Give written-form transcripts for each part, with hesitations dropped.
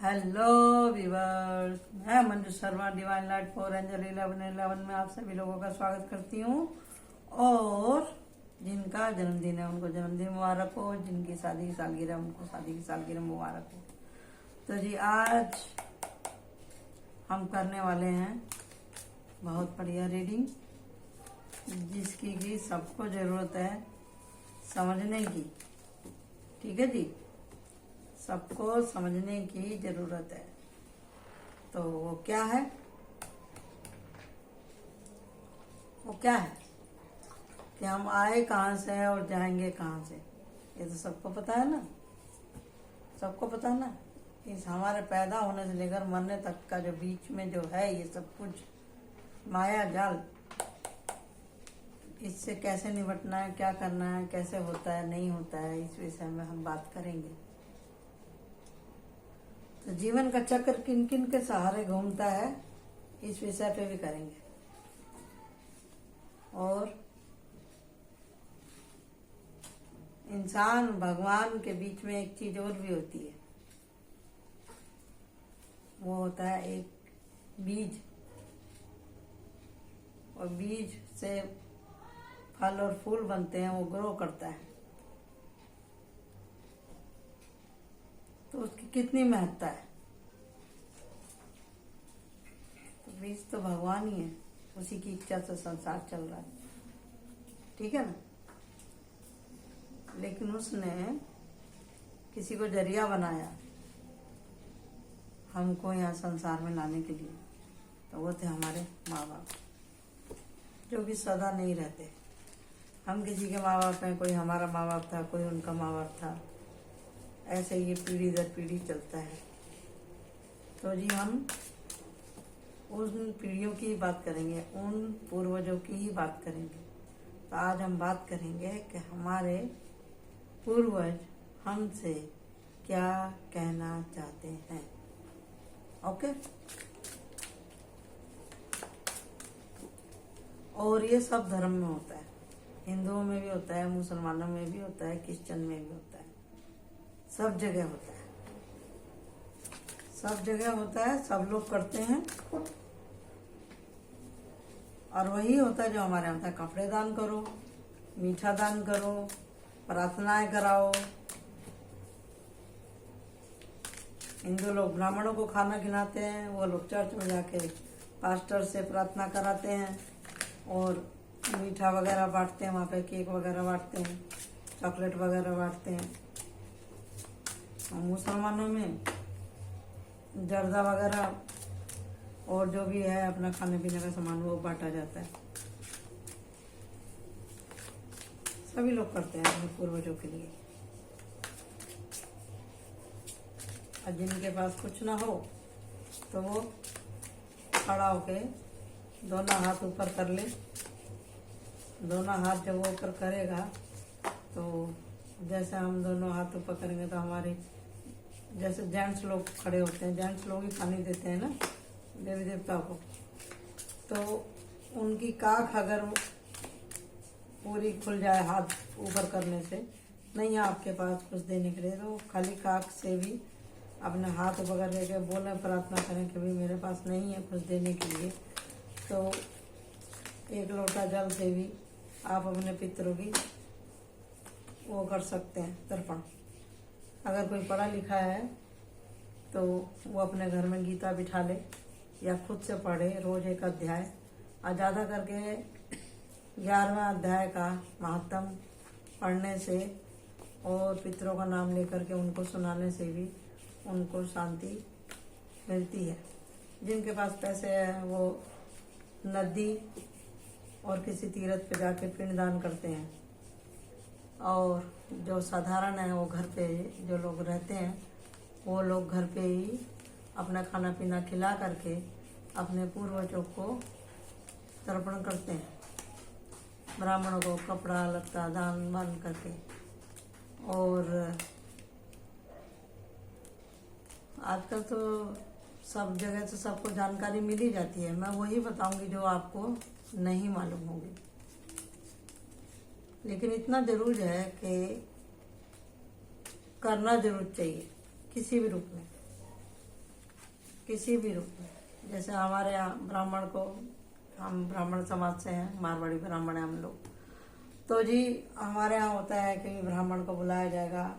Hello viewers, मैं Manju Sharma divine light for angel 1111 में आप सभी लोगों का स्वागत करती हूँ। और जिनका जन्मदिन है उनको जन्मदिन मुबारक हो, जिनकी शादी की सालगिरह उनको शादी की सालगिरह मुबारक हो। तो जी आज हम करने वाले हैं बहुत बढ़िया रीडिंग, जिसकी कि सबको ज़रूरत है समझने की। ठीक है जी, सबको समझने की जरूरत है। तो वो क्या है कि हम आए कहाँ से और जाएंगे कहाँ से, ये तो सबको पता है ना। सबको पता है ना, इस हमारे पैदा होने से लेकर मरने तक का जो बीच में जो है ये सब कुछ माया जाल, इससे कैसे निपटना है, क्या करना है, कैसे होता है नहीं होता है, इस विषय में हम बात करेंगे। तो जीवन का चक्र किन किन के सहारे घूमता है, इस विषय पे भी करेंगे। और इंसान भगवान के बीच में एक चीज और भी होती है, वो होता है एक बीज। और बीज से फल और फूल बनते हैं, वो ग्रो करता है। तो उसकी कितनी महत्ता है। तो बीज तो भगवान ही है, उसी की इच्छा से संसार चल रहा है। ठीक है ना। लेकिन उसने किसी को जरिया बनाया हमको यहाँ संसार में लाने के लिए, तो वो थे हमारे माँ बाप, जो कि सदा नहीं रहते। हम किसी के माँ बाप हैं, कोई हमारा माँ बाप था, कोई उनका माँ बाप था, ऐसे ये पीढ़ी दर पीढ़ी चलता है। तो जी हम उन पीढ़ियों की ही बात करेंगे, उन पूर्वजों की ही बात करेंगे। तो आज हम बात करेंगे कि हमारे पूर्वज हमसे क्या कहना चाहते हैं। ओके। और ये सब धर्म में होता है, हिंदुओं में भी होता है, मुसलमानों में भी होता है, क्रिश्चियन में भी होता है, सब जगह होता है। सब जगह होता है, सब लोग करते हैं। और वही होता है जो हमारे यहाँ होता है, कपड़े दान करो, मीठा दान करो, प्रार्थनाएं कराओ। हिंदू लोग ब्राह्मणों को खाना खिलाते हैं, वो लोग चर्च में जाके पास्टर से प्रार्थना कराते हैं और मीठा वगैरह बांटते हैं, वहाँ पे केक वगैरह बांटते हैं, चॉकलेट वगैरह बांटते हैं। और मुसलमानों में जर्दा वगैरह और जो भी है अपना खाने पीने का सामान वो बांटा जाता है। सभी लोग करते हैं अपने पूर्वजों के लिए। और जिनके पास कुछ ना हो तो वो खड़ा होके दोनों हाथ ऊपर कर ले। दोनों हाथ जब वो ऊपर करेगा तो जैसे हम दोनों हाथ ऊपर करेंगे तो हमारे जैसे जेंट्स लोग खड़े होते हैं, जेंट्स लोग ही पानी देते हैं ना देवी देवता को, तो उनकी काख अगर पूरी खुल जाए हाथ ऊपर करने से, नहीं है आपके पास कुछ देने के लिए, तो खाली काख से भी अपने हाथ ऊपर करके बोले, प्रार्थना करें कि भाई मेरे पास नहीं है कुछ देने के लिए, तो एक लोटा जल से भी आप अपने पितरों की वो कर सकते हैं, तर्पण। अगर कोई पढ़ा लिखा है तो वो अपने घर में गीता बिठा ले या खुद से पढ़े रोज एक अध्याय, और ज़्यादा करके 11वें अध्याय का महात्म पढ़ने से और पितरों का नाम लेकर के उनको सुनाने से भी उनको शांति मिलती है। जिनके पास पैसे है वो नदी और किसी तीर्थ पे जाके पिंडदान करते हैं, और जो साधारण है वो घर पे जो लोग रहते हैं वो लोग घर पे ही अपना खाना पीना खिला करके अपने पूर्वजों को तर्पण करते हैं। ब्राह्मणों को कपड़ा लत्ता दान वान करके। और आजकल तो सब जगह से सबको जानकारी मिल ही जाती है, मैं वही बताऊंगी जो आपको नहीं मालूम होगी। लेकिन इतना जरूर है कि करना जरूर चाहिए किसी भी रूप में। किसी भी रूप में। जैसे हमारे यहाँ ब्राह्मण को, हम ब्राह्मण समाज से हैं, मारवाड़ी ब्राह्मण हैं हम लोग, तो जी हमारे यहाँ होता है कि ब्राह्मण को बुलाया जाएगा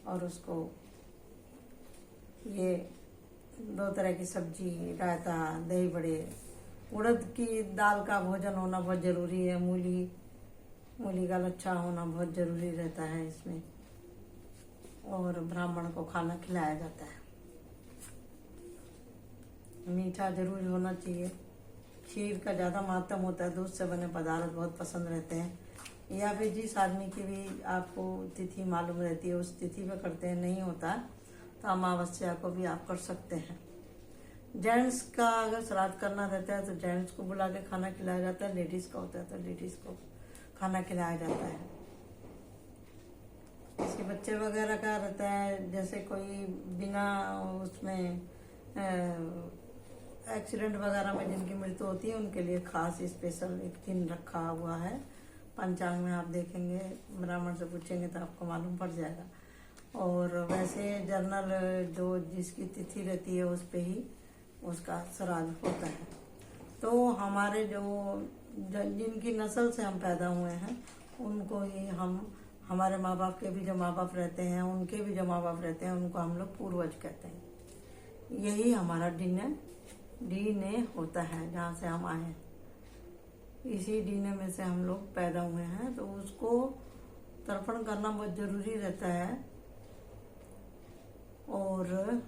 और उसको ये 2 तरह की सब्जी, रायता, दही बड़े, उड़द की दाल का भोजन होना बहुत जरूरी है, मूली का लच्छा होना बहुत जरूरी रहता है इसमें, और ब्राह्मण को खाना खिलाया जाता है। मीठा जरूर होना चाहिए। खीर का ज़्यादा महत्व होता है, दूध से बने पदार्थ बहुत पसंद रहते हैं। या फिर जिस आदमी की भी आपको तिथि मालूम रहती है उस तिथि पे करते हैं, नहीं होता तो अमावस्या को भी आप कर सकते हैं। जेंट्स का अगर श्राद्ध करना रहता है तो जेंट्स को बुला के खाना खिलाया जाता है, लेडीज का होता है तो लेडीज को खाना खिलाया जाता है। इसके बच्चे वगैरह का रहता है, जैसे कोई बिना उसमें एक्सीडेंट वगैरह में जिनकी मृत्यु होती है उनके लिए खास स्पेशल एक दिन रखा हुआ है। पंचांग में आप देखेंगे, ब्राह्मण से पूछेंगे तो आपको मालूम पड़ जाएगा। और वैसे जर्नल जो जिसकी तिथि रहती है उस पे ही उसका श्राद्ध होता है। तो हमारे जो जिनकी नस्ल से हम पैदा हुए हैं उनको ही हमारे माँ बाप के भी जो माँ बाप रहते हैं, उनके भी जो माँ बाप रहते हैं, उनको हम लोग पूर्वज कहते हैं। यही हमारा डीएनए होता है, जहाँ से हम आए हैं इसी डीएनए में से हम लोग पैदा हुए हैं। तो उसको तर्पण करना बहुत जरूरी रहता है और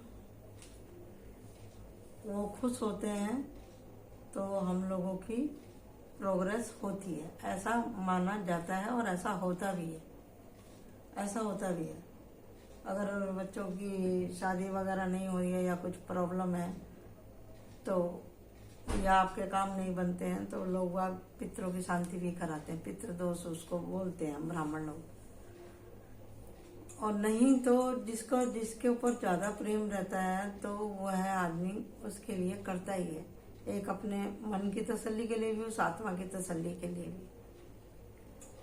वो खुश होते हैं तो हम लोगों की प्रोग्रेस होती है, ऐसा माना जाता है और ऐसा होता भी है। अगर बच्चों की शादी वगैरह नहीं हो रही है या कुछ प्रॉब्लम है तो या आपके काम नहीं बनते हैं तो लोग वाग पितरों की शांति भी कराते हैं, पितृदोष उसको बोलते हैं ब्राह्मण लोग। और नहीं तो जिसके ऊपर ज्यादा प्रेम रहता है तो वह आदमी उसके लिए करता ही है, एक अपने मन की तसल्ली के लिए भी, उस आत्मा की तसल्ली के लिए भी।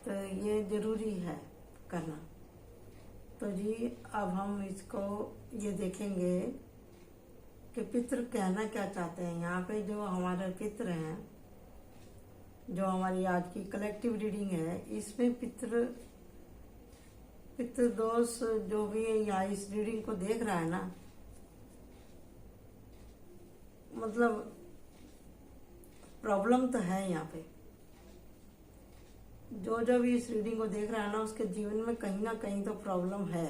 तो ये जरूरी है करना। तो जी अब हम इसको ये देखेंगे कि पितृ कहना क्या चाहते हैं। यहाँ पे जो हमारे पितृ हैं, जो हमारी आज की कलेक्टिव रीडिंग है, इसमें पितृदोष जो भी यहाँ इस रीडिंग को देख रहा है ना, मतलब प्रॉब्लम तो है यहाँ पे। जो भी इस रीडिंग को देख रहा है ना, उसके जीवन में कहीं ना कहीं तो प्रॉब्लम है।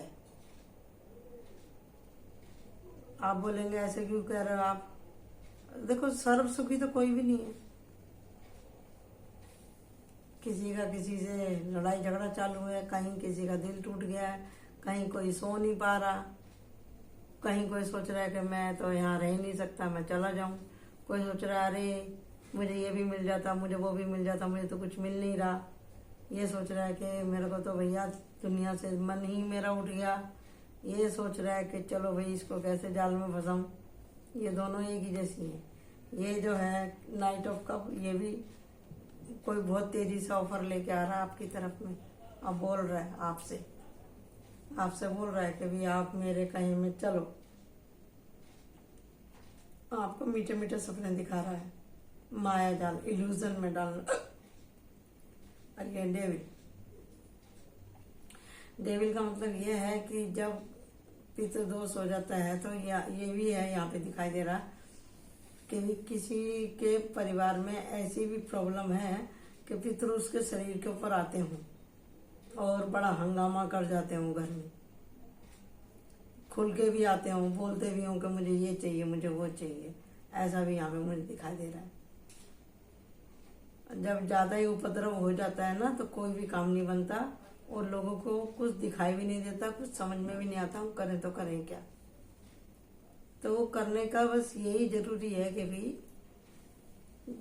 आप बोलेंगे ऐसे क्यों कह रहे हो आप? देखो, सर्व सुखी तो कोई भी नहीं है। किसी का किसी से लड़ाई झगड़ा चालू है, कहीं किसी का दिल टूट गया है, कहीं कोई सो नहीं पा रहा, कहीं कोई सोच रहा है कि मैं तो यहाँ रह नहीं सकता, मैं चला जाऊं। कोई सोच रहा है अरे मुझे ये भी मिल जाता, मुझे वो भी मिल जाता, मुझे तो कुछ मिल नहीं रहा। ये सोच रहा है कि मेरे को तो भैया दुनिया से मन ही मेरा उठ गया। ये सोच रहा है कि चलो भाई इसको कैसे जाल में फंसाऊं। ये दोनों एक ही जैसी है। ये जो है नाइट ऑफ कप, ये भी कोई बहुत तेजी से ऑफर लेके आ रहा है आपकी तरफ में। अब बोल रहा है आपसे बोल रहा है कि भी आप मेरे कहीं में चलो। आपको मीठे मीठे सपने दिखा रहा है, माया जाल, इल्यूजन में डालना। और ये डेविल का मतलब ये है कि जब पितृदोष हो जाता है तो ये भी है यहाँ पे दिखाई दे रहा कि किसी के परिवार में ऐसी भी प्रॉब्लम है कि पितृ उसके शरीर के ऊपर आते हों और बड़ा हंगामा कर जाते हों, घर में खुल के भी आते हों, बोलते भी हों कि मुझे ये चाहिए, मुझे वो चाहिए। ऐसा भी यहाँ पे मुझे दिखाई दे रहा है। जब ज्यादा ही उपद्रव हो जाता है ना तो कोई भी काम नहीं बनता और लोगों को कुछ दिखाई भी नहीं देता, कुछ समझ में भी नहीं आता हम करें तो करें क्या। तो वो करने का बस यही जरूरी है कि भी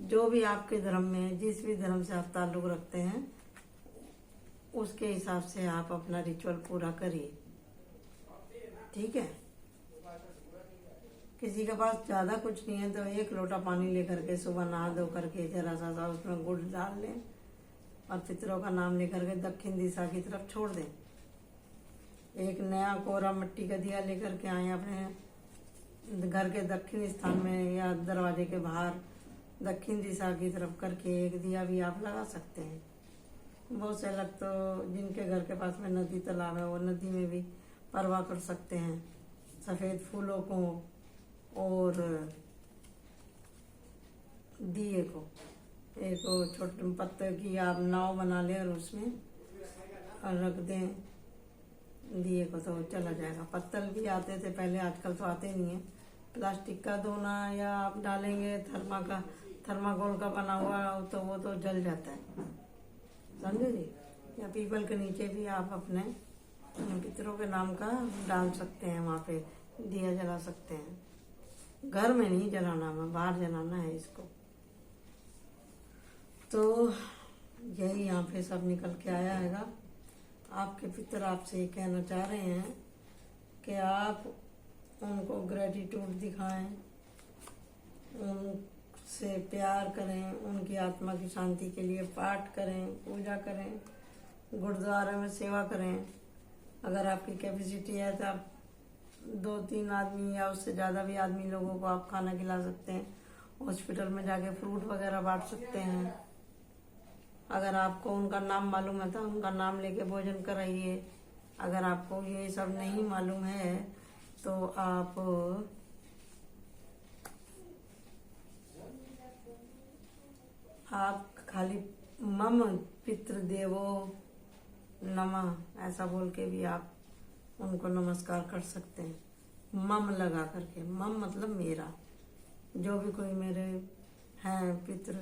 जो भी आपके धर्म में, जिस भी धर्म से आप ताल्लुक रखते हैं, उसके हिसाब से आप अपना रिचुअल पूरा करिए, ठीक है। किसी के पास ज्यादा कुछ नहीं है तो 1 लोटा पानी लेकर के सुबह नहा धो करके जरा सा उसमें गुड़ डाल लें और पितरों का नाम लेकर के दक्षिण दिशा की तरफ छोड़ दें। एक नया कोरा मिट्टी का दिया लेकर के आए अपने घर के दक्षिण स्थान में या दरवाजे के बाहर दक्षिण दिशा की तरफ करके एक दिया भी आप लगा सकते हैं। बहुत से लोग तो जिनके घर के पास में नदी तालाब है वो नदी में भी परवाह कर सकते हैं सफ़ेद फूलों को और दिए को। एक छोटे पत्ते की आप नाव बना लें और उसमें रख दें दिए को तो चला जाएगा। पत्तल भी आते थे पहले, आजकल तो आते नहीं है। प्लास्टिक का दोना या आप डालेंगे थर्माकोल का बना हुआ तो वो तो जल जाता है, समझे जी। या पीपल के नीचे भी आप अपने पितरों के नाम का डाल सकते हैं, वहाँ पे दिया जला सकते हैं। घर में नहीं जलाना है, बाहर जलाना है इसको। तो यही यहाँ पे सब निकल के आया हैगा। आपके पितर आपसे ये कहना चाह रहे हैं कि आप उनको ग्रेटिट्यूड दिखाएं, उनसे प्यार करें, उनकी आत्मा की शांति के लिए पाठ करें, पूजा करें, गुरुद्वारे में सेवा करें। अगर आपकी कैपेसिटी है तो आप 2-3 आदमी या उससे ज़्यादा भी आदमी लोगों को आप खाना खिला सकते हैं। हॉस्पिटल में जाके फ्रूट वगैरह बांट सकते हैं। अगर आपको उनका नाम मालूम है तो उनका नाम लेके भोजन कराइए। अगर आपको ये सब नहीं मालूम है तो आप खाली मम पितृदेवो नमः ऐसा बोल के भी आप उनको नमस्कार कर सकते हैं। मम लगा करके, मम मतलब मेरा, जो भी कोई मेरे हैं पितृ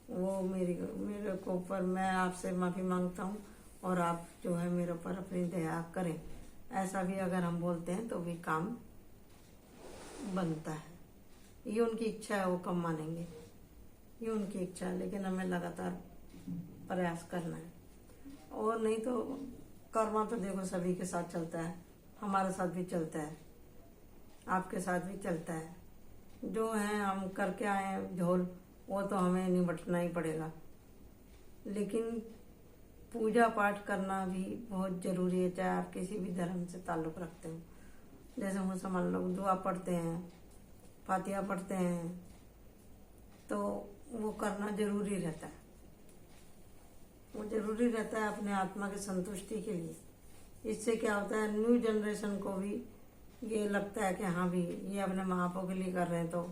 वो मेरे को ऊपर, मैं आपसे माफ़ी मांगता हूँ और आप जो है मेरे ऊपर अपनी दया करें। ऐसा भी अगर हम बोलते हैं तो भी काम बनता है। ये उनकी इच्छा है, वो कम मानेंगे, ये उनकी इच्छा है, लेकिन हमें लगातार प्रयास करना है। और नहीं तो कर्मा तो देखो सभी के साथ चलता है, हमारे साथ भी चलता है, आपके साथ भी चलता है। जो है हम करके आए हैं झोल, वो तो हमें निपटना ही पड़ेगा। लेकिन पूजा पाठ करना भी बहुत ज़रूरी है, चाहे आप किसी भी धर्म से ताल्लुक़ रखते हो। जैसे मुसलमान लोग दुआ पढ़ते हैं, फातिहा पढ़ते हैं, तो वो करना ज़रूरी रहता है। वो ज़रूरी रहता है अपने आत्मा की संतुष्टि के लिए। इससे क्या होता है, न्यू जनरेशन को भी ये लगता है कि हाँ भी ये अपने माँ बापों के लिए कर रहे हैं तो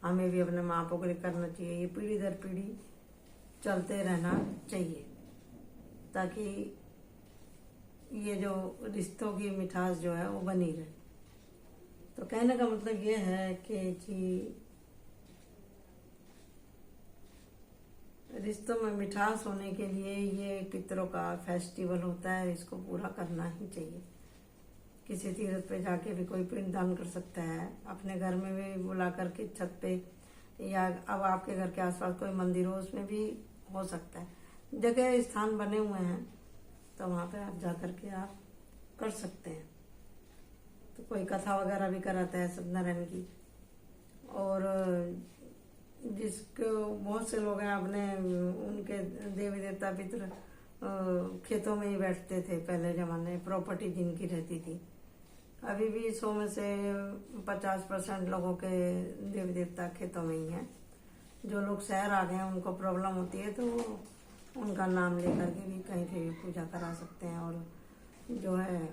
हमें भी अपने माँ बापों के लिए करना चाहिए। ये पीढ़ी दर पीढ़ी चलते रहना चाहिए, ताकि ये जो रिश्तों की मिठास जो है वो बनी रहे। तो कहने का मतलब ये है कि जी रिश्तों में मिठास होने के लिए ये पितरों का फेस्टिवल होता है, इसको पूरा करना ही चाहिए। किसी तीर्थ पे जाके भी कोई पिंड दान कर सकता है, अपने घर में भी बुला करके छत पे, या अब आपके घर के आसपास कोई मंदिर हो उसमें भी हो सकता है। जगह स्थान बने हुए हैं तो वहाँ पे आप जा करके आप कर सकते हैं। तो कोई कथा वगैरह भी कराता है सत्यनारायण की। और जिसको बहुत से लोग हैं अपने उनके देवी देवता पितर खेतों में ही बैठते थे पहले ज़माने, प्रॉपर्टी जिनकी रहती थी। अभी भी 100 में से 50% लोगों के देवी देवता खेतों में ही हैं। जो लोग शहर आ गए हैं उनको प्रॉब्लम होती है तो वो उनका नाम लेकर के भी कहीं पे भी पूजा करा सकते हैं। और जो है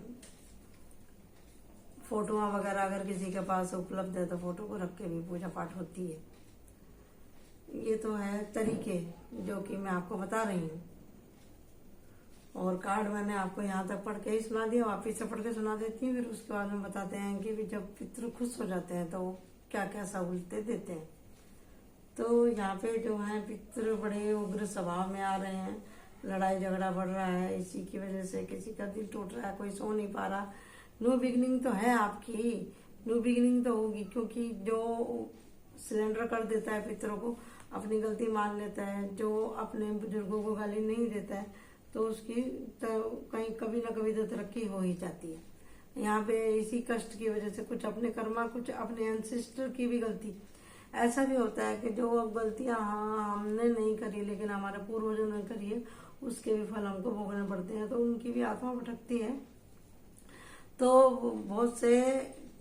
फोटोआँ वगैरह अगर किसी के पास उपलब्ध है तो फोटो को रख के भी पूजा पाठ होती है। ये तो है तरीके जो कि मैं आपको बता रही हूँ। और कार्ड मैंने आपको यहाँ तक पढ़ के ही सुना दिया, वापिस से पढ़ के सुना देती हूँ। फिर उसके बाद में बताते हैं कि भी जब पितृ खुश हो जाते हैं तो वो क्या क्या सहूलतें देते हैं। तो यहाँ पे जो है पितृ बड़े उग्र स्वभाव में आ रहे हैं, लड़ाई झगड़ा बढ़ रहा है, इसी की वजह से किसी का दिल टूट रहा है, कोई सो नहीं पा रहा। न्यू बिगिनिंग तो है आपकी, न्यू बिगिनिंग तो होगी, क्योंकि जो सिलेंडर कर देता है पितरों को, अपनी गलती मान लेता है, जो अपने बुजुर्गों को गाली नहीं देता है तो उसकी तो कहीं कभी ना कभी तो तरक्की हो ही जाती है। यहाँ पे इसी कष्ट की वजह से कुछ अपने कर्मा, कुछ अपने एंसेस्टर की भी गलती। ऐसा भी होता है कि जो गलतियाँ हमने नहीं करी लेकिन हमारे पूर्वजों ने करी है, उसके भी फल हमको भोगने पड़ते हैं, तो उनकी भी आत्मा भटकती है। तो बहुत से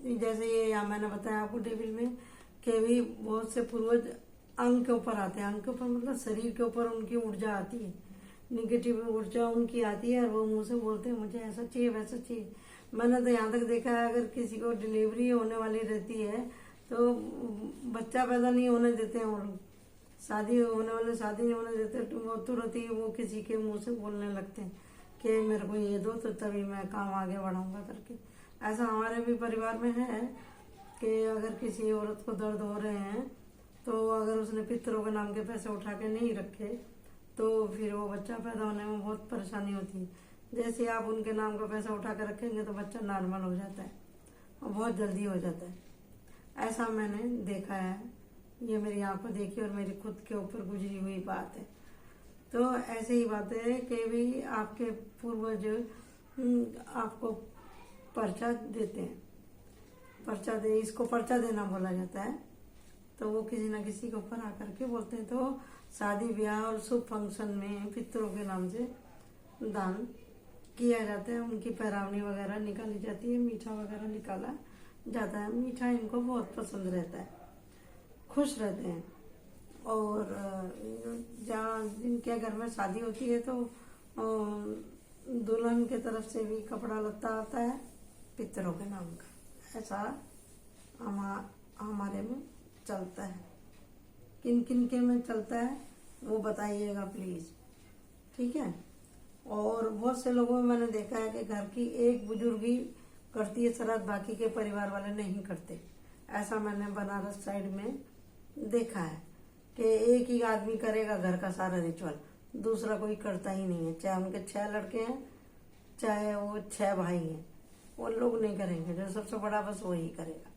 जैसे ये यहाँ मैंने बताया आपको टेबल में कि भी बहुत से पूर्वज अंग के ऊपर आते हैं। अंग के ऊपर मतलब शरीर के ऊपर उनकी ऊर्जा आती है, निगेटिव ऊर्जा उनकी आती है और वो मुंह से बोलते हैं मुझे ऐसा चाहिए वैसा चाहिए। मैंने तो यहाँ तक देखा है अगर किसी को डिलीवरी होने वाली रहती है तो बच्चा पैदा नहीं होने देते हैं वो लोग, शादी होने वाले शादी नहीं होने देते तो वो तुरंत ही वो किसी के मुंह से बोलने लगते हैं कि मेरे को ये दो तो तभी मैं काम आगे बढ़ाऊंगा करके। ऐसा हमारे भी परिवार में है कि अगर किसी औरत को दर्द हो रहे हैं तो अगर उसने पितरों के नाम के पैसे उठा के नहीं रखे तो फिर वो बच्चा पैदा होने में बहुत परेशानी होती है। जैसे आप उनके नाम का पैसा उठा कर रखेंगे तो बच्चा नॉर्मल हो जाता है और बहुत जल्दी हो जाता है। ऐसा मैंने देखा है, ये मेरी आंखों देखी और मेरी खुद के ऊपर गुजरी हुई बात है। तो ऐसे ही बात है कि भी आपके पूर्वज आपको पर्चा देते हैं, पर्चा दे, इसको पर्चा देना बोला जाता है। तो वो किसी ना किसी के ऊपर आकर के बोलते हैं। तो शादी ब्याह और शुभ फंक्शन में पितरों के नाम से दान किया जाता है, उनकी पैरावनी वगैरह निकाली जाती है, मीठा वगैरह निकाला जाता है। मीठा इनको बहुत पसंद रहता है, खुश रहते हैं। और जहाँ जिनके घर में शादी होती है तो दुल्हन के तरफ से भी कपड़ा लत्ता आता है पितरों के नाम का। ऐसा हमारे में चलता है। किन किन के में चलता है वो बताइएगा प्लीज, ठीक है। और बहुत से लोगों में मैंने देखा है कि घर की एक बुजुर्ग ही करती है श्राद्ध, बाकी के परिवार वाले नहीं करते। ऐसा मैंने बनारस साइड में देखा है कि एक ही आदमी करेगा घर का सारा रिचुअल, दूसरा कोई करता ही नहीं है। चाहे उनके 6 लड़के हैं चाहे वो 6 भाई हैं, वो लोग नहीं करेंगे, जो सबसे बड़ा बस वही करेगा।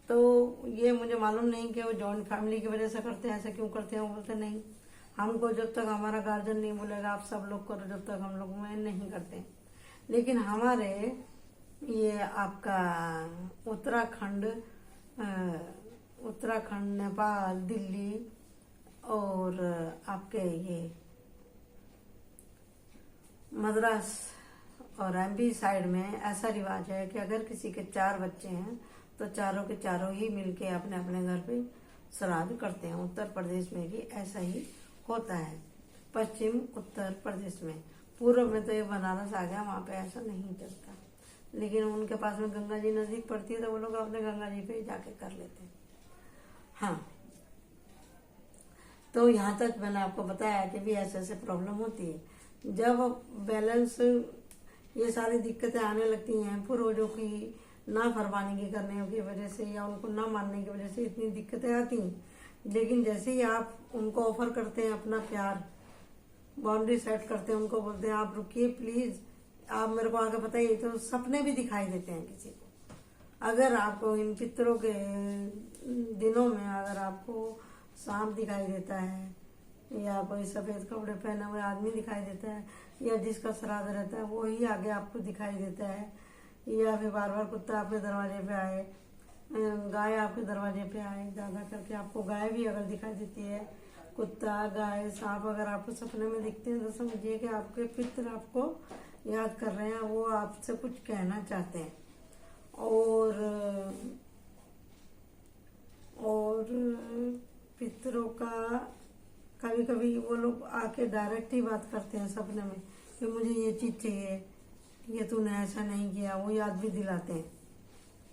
तो ये मुझे मालूम नहीं कि वो जॉइंट फैमिली की वजह से करते हैं, ऐसा क्यों करते हैं। वो बोलते नहीं, हमको जब तक हमारा गार्जियन नहीं बोलेगा आप सब लोग करो, जब तक हम लोग में नहीं करते। लेकिन हमारे ये आपका उत्तराखंड, नेपाल, दिल्ली और आपके ये मद्रास और एमपी साइड में ऐसा रिवाज है कि अगर किसी के 4 बच्चे हैं तो चारों के चारों ही मिलके अपने अपने घर पे श्राद्ध करते हैं। उत्तर प्रदेश में भी ऐसा ही होता है, पश्चिम उत्तर प्रदेश में। पूर्व में तो ये बनारस आ गया, वहाँ पे ऐसा नहीं चलता। लेकिन उनके पास में गंगा जी नजदीक पड़ती है तो वो लोग अपने गंगा जी पे जाके कर लेते हैं। हाँ, तो यहाँ तक मैंने आपको बताया कि भी ऐसे ऐसे प्रॉब्लम होती है। जब बैलेंस ये सारी दिक्कतें आने लगती हैं पूर्वजों की ना फरमानी की करने की वजह से या उनको ना मानने की वजह से इतनी दिक्कतें आती हैं। लेकिन जैसे ही आप उनको ऑफर करते हैं अपना प्यार, बाउंड्री सेट करते हैं, उनको बोलते हैं आप रुकिए प्लीज, आप मेरे को आगे बताइए, तो सपने भी दिखाई देते हैं किसी को। अगर आपको इन पितरों के दिनों में अगर आपको सांप दिखाई देता है या कोई सफेद कपड़े पहने हुए आदमी दिखाई देता है या जिसका श्राद्ध रहता है वो ही आगे आपको दिखाई देता है, या फिर बार बार कुत्ता आपके दरवाजे पे आए, गाय आपके दरवाजे पे आए, ज्यादा करके आपको गाय भी अगर दिखाई देती है, कुत्ता, गाय, सांप अगर आपको सपने में दिखते हैं तो समझिए कि आपके पितर आपको याद कर रहे हैं, वो आपसे कुछ कहना चाहते हैं। और पितरों का कभी कभी वो लोग आके डायरेक्ट ही बात करते हैं सपने में कि मुझे ये चीज चाहिए, ये तूने ऐसा नहीं किया, वो याद भी दिलाते हैं।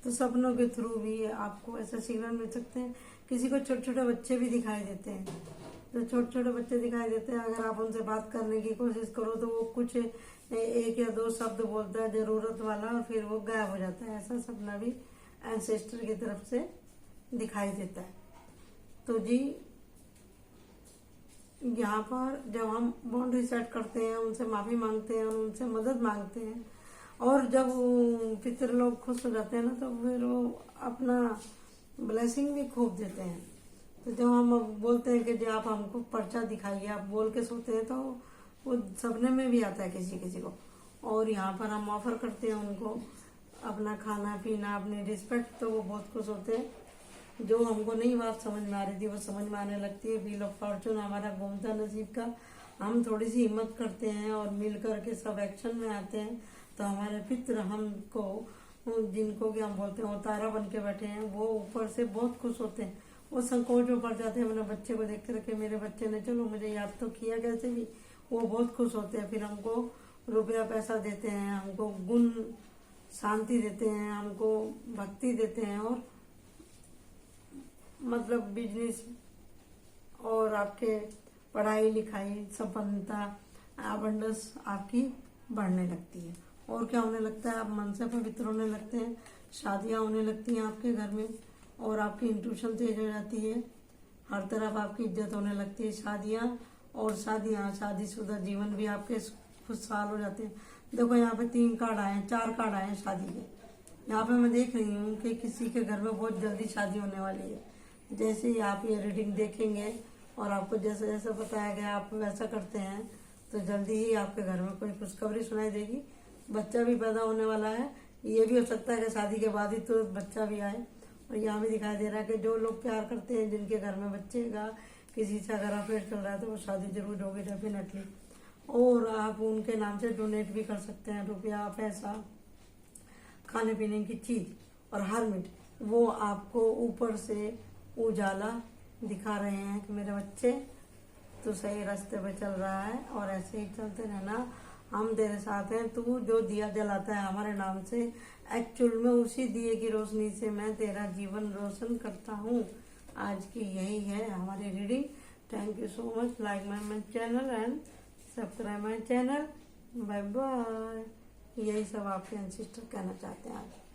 तो सपनों के थ्रू भी आपको ऐसा सिग्नल मिल सकते हैं। किसी को छोटे छोटे बच्चे भी दिखाई देते हैं, तो छोटे छोटे बच्चे दिखाई देते हैं, अगर आप उनसे बात करने की कोशिश करो तो वो कुछ 1 या 2 शब्द बोलता है जरूरत वाला और फिर वो गायब हो जाता है। ऐसा सपना भी एंसेस्टर की तरफ से दिखाई देता है। तो जी यहाँ पर जब हम बाउंड्री सेट करते हैं, उनसे माफी मांगते हैं, उनसे मदद मांगते हैं और जब पितर लोग खुश हो जाते हैं ना तो फिर वो अपना ब्लेसिंग भी खूब देते हैं। तो जब हम बोलते हैं कि जो आप हमको पर्चा दिखाइए, आप बोल के सोते हैं तो वो सपने में भी आता है किसी किसी को। और यहाँ पर हम ऑफर करते हैं उनको अपना खाना पीना, अपनी रिस्पेक्ट, तो वो बहुत खुश होते हैं। जो हमको नहीं बात समझ में आ रही थी वो समझ में आने लगती है। व्हील ऑफ फॉर्चून हमारा घूमता नसीब का, हम थोड़ी सी हिम्मत करते हैं और मिल करके सब एक्शन में आते हैं तो हमारे पितर हमको जिनको कि हम बोलते हैं वो तारा बन के बैठे हैं, वो ऊपर से बहुत खुश होते हैं। वो संकोच में पड़ जाते हैं अपने बच्चे को देख कर के मेरे बच्चे ने चलो मुझे याद तो किया कैसे भी। वो बहुत खुश होते हैं, फिर हमको रुपया पैसा देते हैं, हमको गुण शांति देते हैं, हमको भक्ति देते हैं, और मतलब बिजनेस और आपके पढ़ाई लिखाई सफलता अबंडेंस आपकी बढ़ने लगती है। और क्या होने लगता है, आप मन से पवित्र होने लगते हैं, शादियां होने लगती हैं आपके घर में, और आपकी इंट्यूशन तेज हो जाती है, हर तरफ आपकी इज्जत होने लगती है। शादीशुदा जीवन भी आपके खुशहाल हो जाते हैं। देखो यहाँ पे 3 कार्ड आए हैं, 4 कार्ड आए हैं शादी के। यहाँ पे मैं देख रही हूँ कि किसी के घर में बहुत जल्दी शादी होने वाली है। जैसे ही आप ये रीडिंग देखेंगे और आपको जैसे जैसे बताया गया आप वैसा करते हैं तो जल्दी ही आपके घर में कोई खुशखबरी सुनाई देगी। बच्चा भी पैदा होने वाला है, ये भी हो सकता है कि शादी के बाद ही तो बच्चा भी आए। और यहाँ भी दिखाई दे रहा है कि जो लोग प्यार करते हैं, जिनके घर में बच्चे का किसी से अगर अफेयर चल रहा है तो वो शादी जरूर होगी डेफिनेटली। और आप उनके नाम से डोनेट भी कर सकते हैं, रुपया पैसा खाने पीने की चीज। और हरमिट वो आपको ऊपर से उजाला दिखा रहे हैं कि मेरे बच्चे तू सही रास्ते पे चल रहा है और ऐसे ही चलते रहना, हम तेरे साथ हैं। तू जो दिया जलाता है हमारे नाम से, एक्चुअल में उसी दिए की रोशनी से मैं तेरा जीवन रोशन करता हूँ। आज की यही है हमारी reading. Thank you so much. Like my channel and subscribe my channel. Bye bye. यही सब आपके एंसेस्टर कहना चाहते हैं आज।